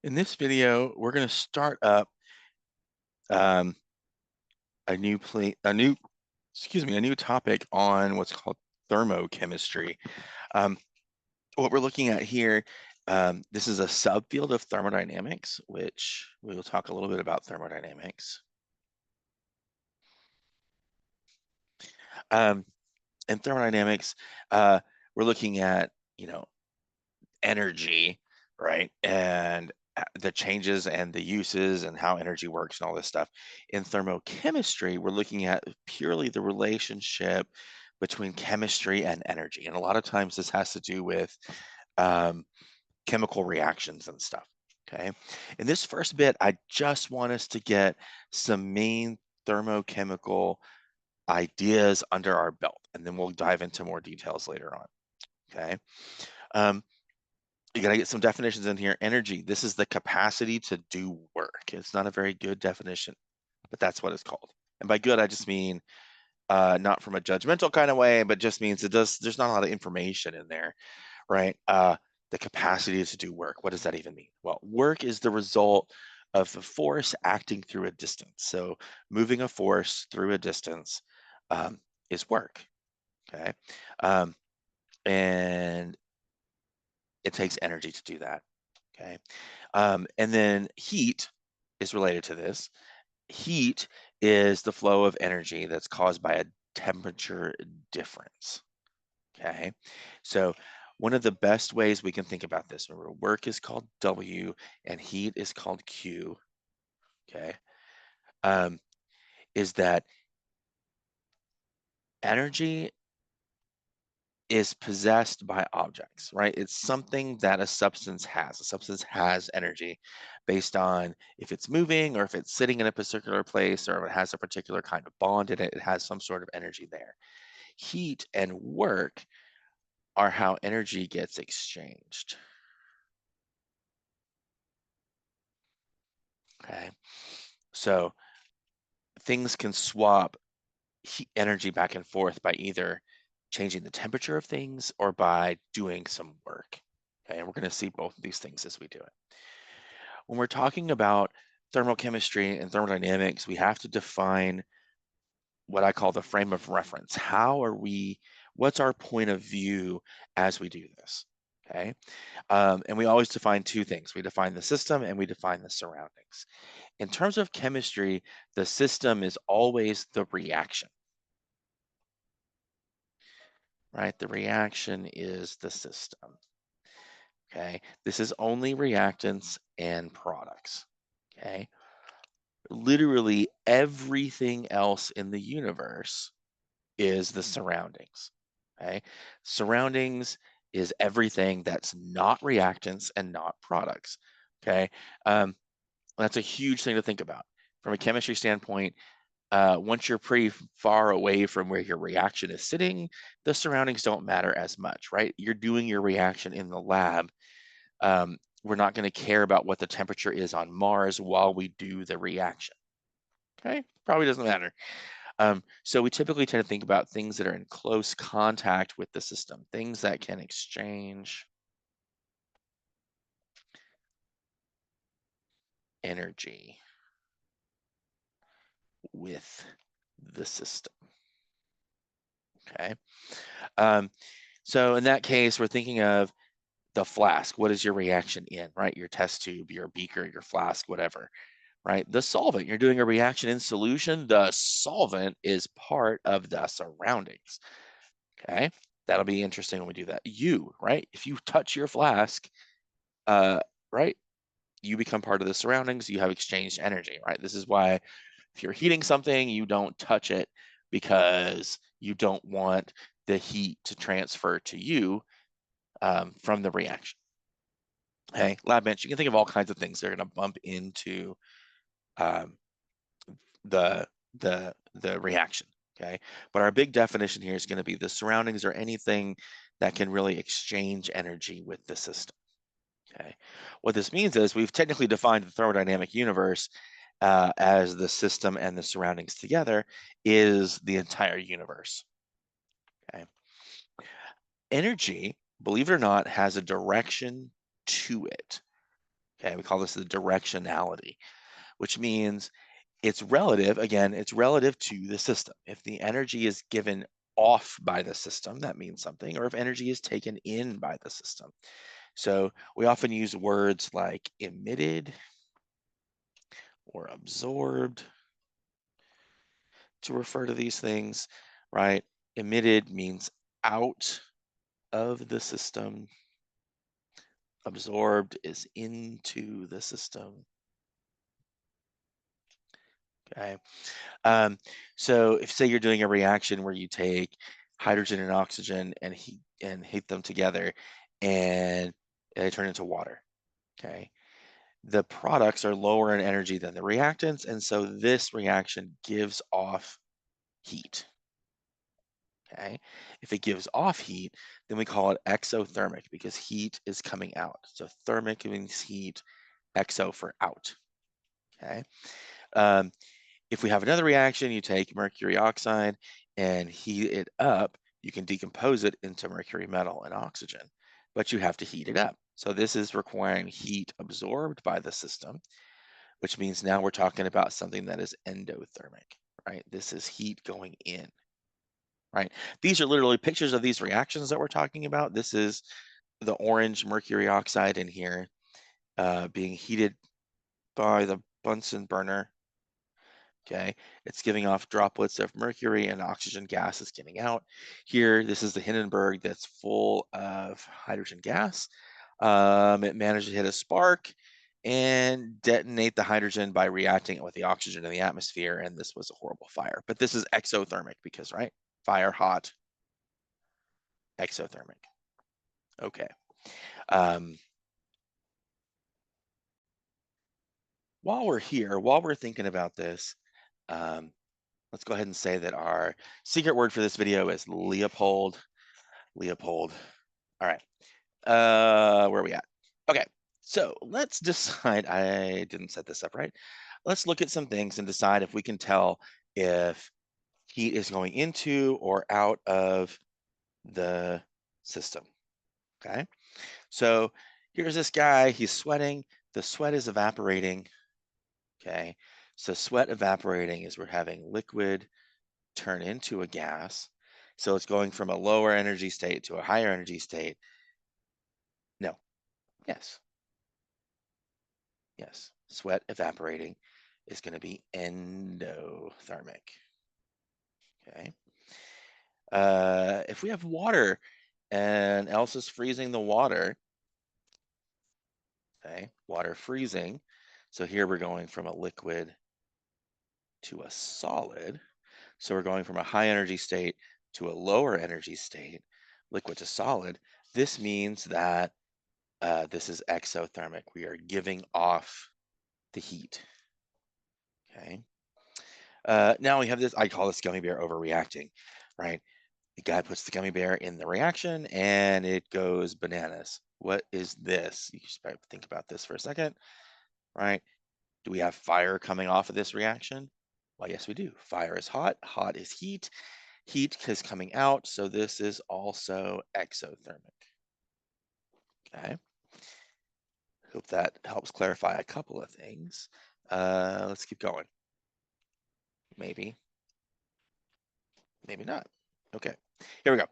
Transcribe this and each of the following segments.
In this video, we're going to start up um, a new topic on what's called thermochemistry. Um, what we're looking at here, this is a subfield of thermodynamics, which we will talk a little bit about thermodynamics. In thermodynamics, we're looking at, energy, right? And the changes and the uses and how energy works and all this stuff. In thermochemistry, we're looking at purely the relationship between chemistry and energy. And a lot of times this has to do with um, chemical reactions and stuff. Okay. In this first bit, I just want us to get some main thermochemical ideas under our belt, and then we'll dive into more details later on. Okay. Um, you got to get some definitions in here. Energy, this is the capacity to do work. It's not a very good definition, but that's what it's called. And by good, I just mean not from a judgmental kind of way, but just means there's not a lot of information in there, right? The capacity to do work. What does that even mean? Well, work is the result of a force acting through a distance. So moving a force through a distance is work, okay? And it takes energy to do that, okay? And then heat is related to this. Heat is the flow of energy that's caused by a temperature difference, okay? So one of the best ways we can think about this, remember, work is called W and heat is called Q, okay? Is that energy is possessed by objects, right? It's something that a substance has. A substance has energy based on if it's moving or if it's sitting in a particular place or if it has a particular kind of bond in it, it has some sort of energy there. Heat and work are how energy gets exchanged. Okay. So things can swap heat energy back and forth by either changing the temperature of things or by doing some work. Okay, and we're going to see both of these things as we do it. When we're talking about thermochemistry and thermodynamics, we have to define what I call the frame of reference. What's our point of view as we do this? Okay. And we always define two things. We define the system and we define the surroundings. In terms of chemistry, the system is always the reaction, right? The reaction is the system. Okay. This is only reactants and products. Okay. Literally everything else in the universe is the surroundings. Okay. Surroundings is everything that's not reactants and not products. Okay. That's a huge thing to think about. From a chemistry standpoint, once you're pretty far away from where your reaction is sitting, the surroundings don't matter as much, right? You're doing your reaction in the lab. We're not going to care about what the temperature is on Mars while we do the reaction. Okay, probably doesn't matter. So we typically tend to think about things that are in close contact with the system, things that can exchange energy with the system. Okay. So in that case, we're thinking of the flask. What is your reaction in, right? Your test tube, your beaker, your flask, whatever, right? The solvent, you're doing a reaction in solution. The solvent is part of the surroundings. Okay. That'll be interesting when we do that. You, right? If you touch your flask, right, you become part of the surroundings. You have exchanged energy, right? This is why if you're heating something, you don't touch it because you don't want the heat to transfer to you from the reaction. Okay, lab bench, you can think of all kinds of things that are going to bump into um, the reaction. Okay, but our big definition here is going to be the surroundings or anything that can really exchange energy with the system. Okay, what this means is we've technically defined the thermodynamic universe as the system and the surroundings together is the entire universe. Okay, energy, believe it or not, has a direction to it. Okay, we call this the directionality, which means it's relative. Again, it's relative to the system. If the energy is given off by the system, that means something, or if energy is taken in by the system. So we often use words like emitted or absorbed to refer to these things, right? Emitted means out of the system. Absorbed is into the system. Okay. So if say you're doing a reaction where you take hydrogen and oxygen and heat them together and they turn into water. Okay. The products are lower in energy than the reactants, and so this reaction gives off heat. Okay. If it gives off heat, then we call it exothermic because heat is coming out. So thermic means heat, exo for out. Okay. Um, if we have another reaction, you take mercury oxide and heat it up, you can decompose it into mercury metal and oxygen, but you have to heat it up. So this is requiring heat absorbed by the system, which means now we're talking about something that is endothermic, right? This is heat going in, right? These are literally pictures of these reactions that we're talking about. This is the orange mercury oxide in here being heated by the Bunsen burner. Okay, it's giving off droplets of mercury and oxygen gas is getting out. Here, this is the Hindenburg that's full of hydrogen gas. It managed to hit a spark and detonate the hydrogen by reacting it with the oxygen in the atmosphere, and this was a horrible fire. But this is exothermic because, right? Fire, hot, exothermic. Okay. While we're here, while we're thinking about this, let's go ahead and say that our secret word for this video is Leopold. Leopold. All right. Where are we at? Okay. So let's decide. I didn't set this up right. Let's look at some things and decide if we can tell if heat is going into or out of the system. Okay. So here's this guy. He's sweating. The sweat is evaporating. Okay. So sweat evaporating is we're having liquid turn into a gas. So it's going from a lower energy state to a higher energy state. No. Yes. Yes. Sweat evaporating is going to be endothermic. Okay. If we have water and else is freezing the water, okay, water freezing. So here we're going from a liquid to a solid. So we're going from a high energy state to a lower energy state, liquid to solid. This means that this is exothermic. We are giving off the heat. Okay. Now we have this, I call this gummy bear overreacting, right? The guy puts the gummy bear in the reaction and it goes bananas. What is this? You should probably think about this for a second, right? Do we have fire coming off of this reaction? Well, yes, we do. Fire is hot. Hot is heat. Heat is coming out. So this is also exothermic. Okay. Hope that helps clarify a couple of things. Let's keep going. Maybe. Maybe not. Okay. Here we go.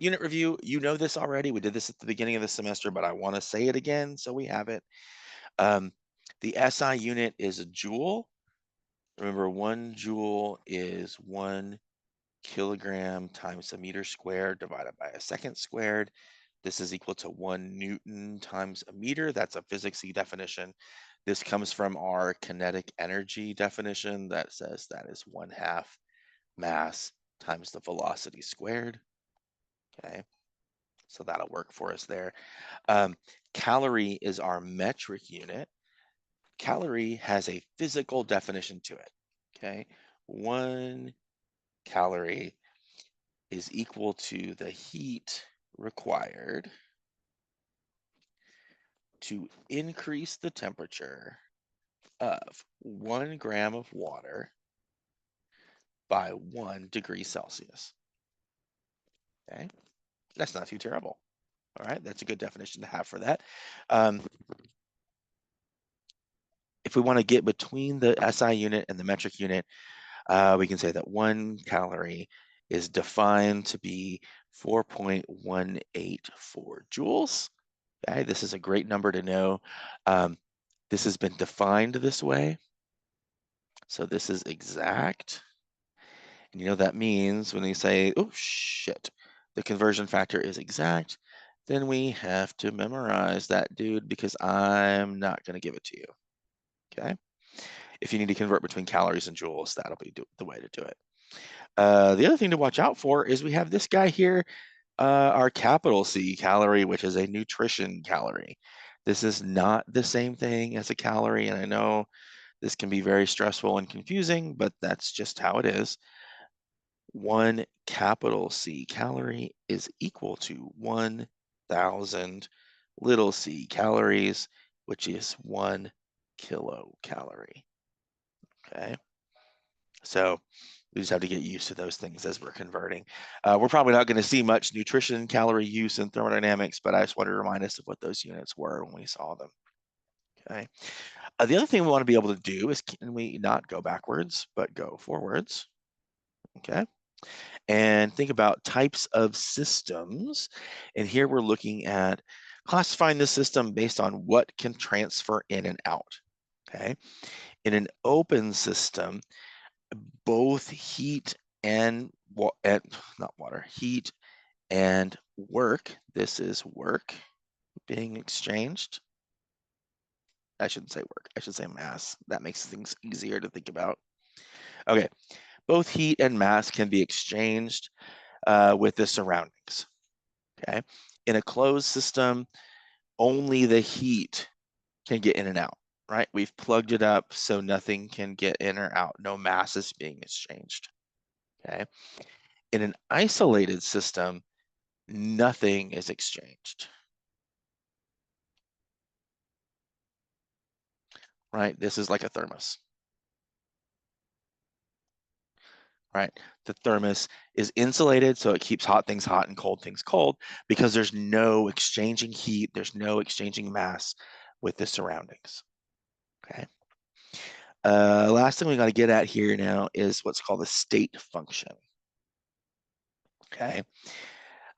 Unit review. You know this already. We did this at the beginning of the semester, but I want to say it again so we have it. The SI unit is a joule. Remember, 1 joule is 1 kilogram times a meter squared divided by a second squared. This is equal to 1 Newton times a meter. That's a physicsy definition. This comes from our kinetic energy definition that says that is 1/2 mass times the velocity squared. Okay, so that'll work for us there. Calorie is our metric unit. Calorie has a physical definition to it. Okay, 1 calorie is equal to the heat required to increase the temperature of 1 gram of water by 1 degree Celsius. Okay, that's not too terrible. All right, that's a good definition to have for that. if we want to get between the SI unit and the metric unit, we can say that 1 calorie is defined to be 4.184 joules. Okay, this is a great number to know. This has been defined this way. So this is exact. And you know that means when they say, oh shit, the conversion factor is exact, then we have to memorize that, dude, because I'm not going to give it to you. Okay. If you need to convert between calories and joules, that'll be the way to do it. The other thing to watch out for is we have this guy here, our capital C calorie, which is a nutrition calorie. This is not the same thing as a calorie, and I know this can be very stressful and confusing, but that's just how it is. 1 capital C calorie is equal to 1,000 little c calories, which is 1 kilocalorie. Okay. So we just have to get used to those things as we're converting. We're probably not going to see much nutrition calorie use in thermodynamics, but I just want to remind us of what those units were when we saw them. Okay. The other thing we want to be able to do is, can we not go backwards, but go forwards? Okay. And think about types of systems. And here we're looking at classifying the system based on what can transfer in and out. Okay. In an open system, both heat and not water, heat and work. This is work being exchanged. I shouldn't say work, I should say mass. That makes things easier to think about. Okay, both heat and mass can be exchanged with the surroundings. Okay, in a closed system, only the heat can get in and out, right? We've plugged it up so nothing can get in or out. No mass is being exchanged. Okay, in an isolated system, nothing is exchanged. Right? This is like a thermos. Right? The thermos is insulated, so it keeps hot things hot and cold things cold because there's no exchanging heat, there's no exchanging mass with the surroundings. Okay. Last thing we got to get at here now is what's called a state function. Okay.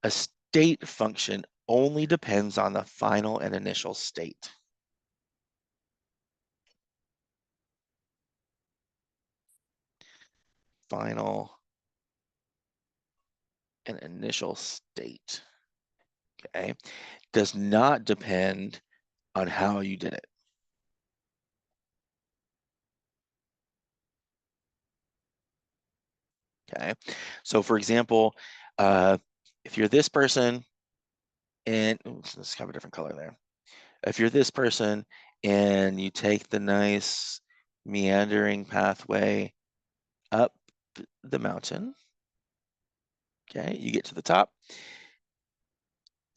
A state function only depends on the final and initial state. Final and initial state. Okay. Does not depend on how you did it. Okay. So for example, if you're this person and let's have a different color there. If you're this person and you take the nice meandering pathway up the mountain, okay, you get to the top.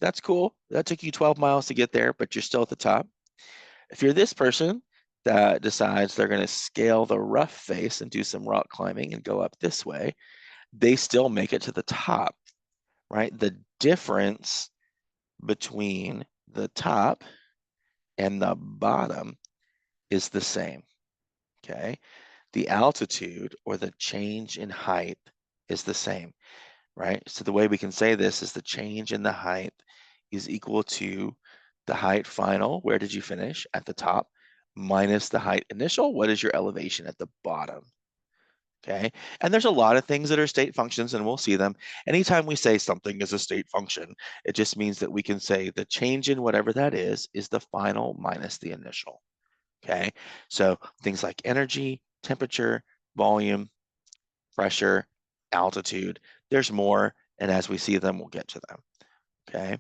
That's cool. That took you 12 miles to get there, but you're still at the top. If you're this person that decides they're going to scale the rough face and do some rock climbing and go up this way, they still make it to the top, right? The difference between the top and the bottom is the same, okay? The altitude or the change in height is the same, right? So the way we can say this is the change in the height is equal to the height final, where did you finish? At the top, minus the height initial, what is your elevation at the bottom? Okay, and there's a lot of things that are state functions, and we'll see them. Anytime we say something is a state function, it just means that we can say the change in whatever that is the final minus the initial. Okay, so things like energy, temperature, volume, pressure, altitude, there's more, and as we see them, we'll get to them. Okay,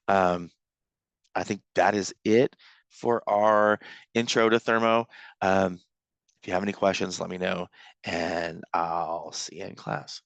I think that is it for our intro to thermo. If you have any questions, let me know, and I'll see you in class.